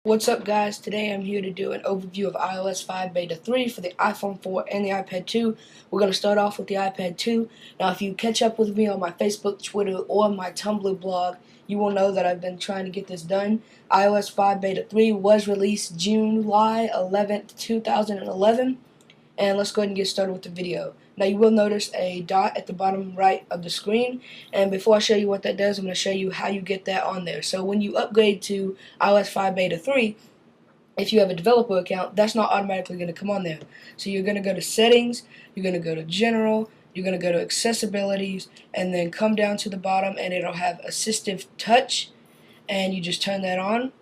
What's up, guys? Today I'm here to do an overview of iOS 5 Beta 3 for the iPhone 4 and the iPad 2. We're going to start off with the iPad 2. Now, if you catch up with me on my Facebook, Twitter, or my Tumblr blog, you will know that I've been trying to get this done. iOS 5 Beta 3 was released July 11th, 2011. And let's go ahead and get started with the video. Now you will notice a dot at the bottom right of the screen, and before I show you what that does, I'm going to show you how you get that on there. So when you upgrade to iOS 5 Beta 3, if you have a developer account, that's not automatically going to come on there. So you're going to go to Settings, you're going to go to General, you're going to go to Accessibilities, and then come down to the bottom and it'll have Assistive Touch, and you just turn that on.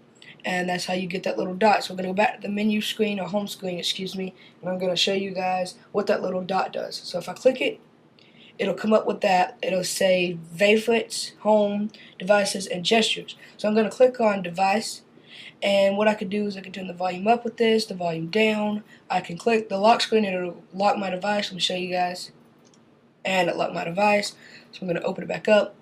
And that's how you get that little dot. So we're going to go back to the menu screen, or home screen, excuse me, and I'm going to show you guys what that little dot does. So if I click it, it'll come up with that. It'll say Favorites, Home, Devices, and Gestures. So I'm going to click on Device, and what I could do is I can turn the volume up with this, the volume down. I can click the lock screen, and it'll lock my device. Let me show you guys. And it locked my device. So I'm going to open it back up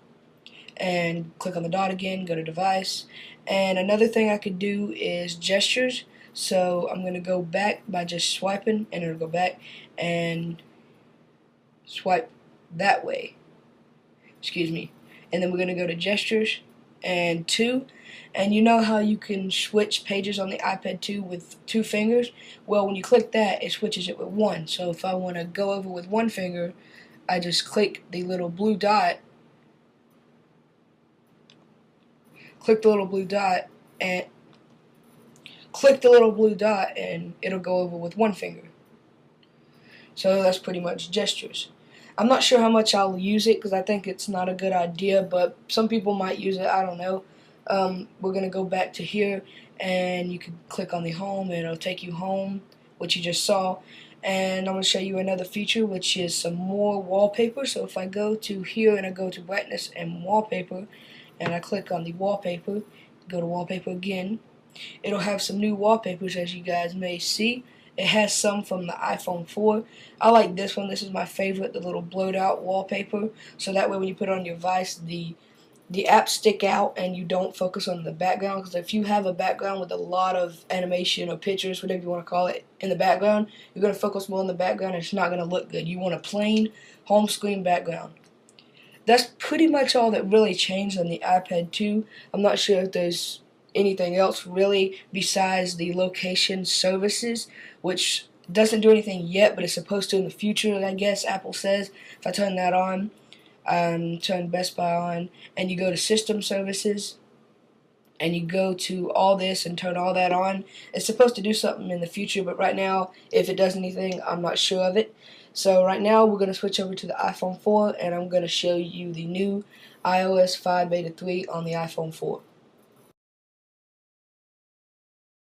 and click on the dot again, go to Device. And another thing I could do is Gestures. So I'm going to go back by just swiping, and it'll go back and swipe that way. Excuse me. And then we're going to go to Gestures and 2. And you know how you can switch pages on the iPad 2 with 2 fingers? Well, when you click that, it switches it with 1. So if I want to go over with 1 finger, I just click the little blue dot. Click the little blue dot and it'll go over with 1 finger. So that's pretty much Gestures. I'm not sure how much I'll use it because I think it's not a good idea, but some people might use it. I don't know. We're going to go back to here, and you can click on the home and it'll take you home, which you just saw. And I'm going to show you another feature, which is some more wallpaper. So if I go to here and I go to brightness and wallpaper, and I click on the wallpaper, go to wallpaper again, it'll have some new wallpapers, as you guys may see. It has some from the iPhone 4. I like this one. This is my favorite, the little blurred out wallpaper. So that way when you put it on your device, the apps stick out and you don't focus on the background. Because if you have a background with a lot of animation or pictures, whatever you want to call it, in the background, you're going to focus more on the background and it's not going to look good. You want a plain home screen background. That's pretty much all that really changed on the iPad 2. I'm not sure if there's anything else really besides the location services, which doesn't do anything yet, but it's supposed to in the future, I guess Apple says. If I turn that on, turn Best Buy on, and you go to System Services, and you go to all this and turn all that on, it's supposed to do something in the future, but right now, if it does anything, I'm not sure of it. So right now, we're going to switch over to the iPhone 4, and I'm going to show you the new iOS 5 Beta 3 on the iPhone 4.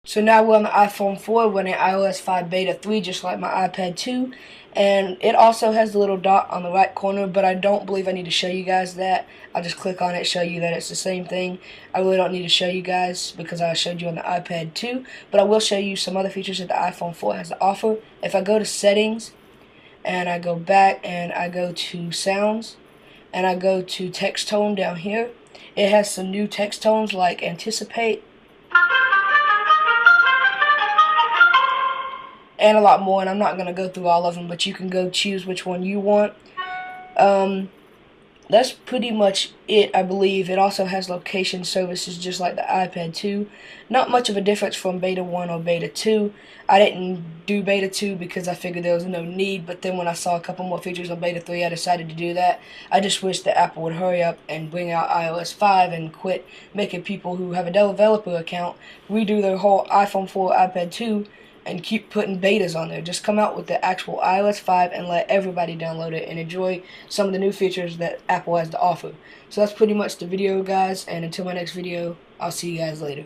So now we're on the iPhone 4 running iOS 5 Beta 3 just like my iPad 2, and it also has the little dot on the right corner, but I don't believe I need to show you guys that. I'll just click on it, show you that it's the same thing. I really don't need to show you guys because I showed you on the iPad 2, but I will show you some other features that the iPhone 4 has to offer. If I go to Settings, and I go back and I go to Sounds, and I go to Text Tone down here, it has some new text tones like Anticipate, and a lot more, and I'm not going to go through all of them, but you can go choose which one you want. That's pretty much it, I believe. It also has location services just like the iPad 2. Not much of a difference from Beta 1 or Beta 2. I didn't do Beta 2 because I figured there was no need, but then when I saw a couple more features on Beta 3, I decided to do that. I just wish that Apple would hurry up and bring out iOS 5 and quit making people who have a developer account redo their whole iPhone 4, iPad 2, and keep putting betas on there. Just come out with the actual iOS 5 and let everybody download it and enjoy some of the new features that Apple has to offer. So that's pretty much the video, guys, and until my next video, I'll see you guys later.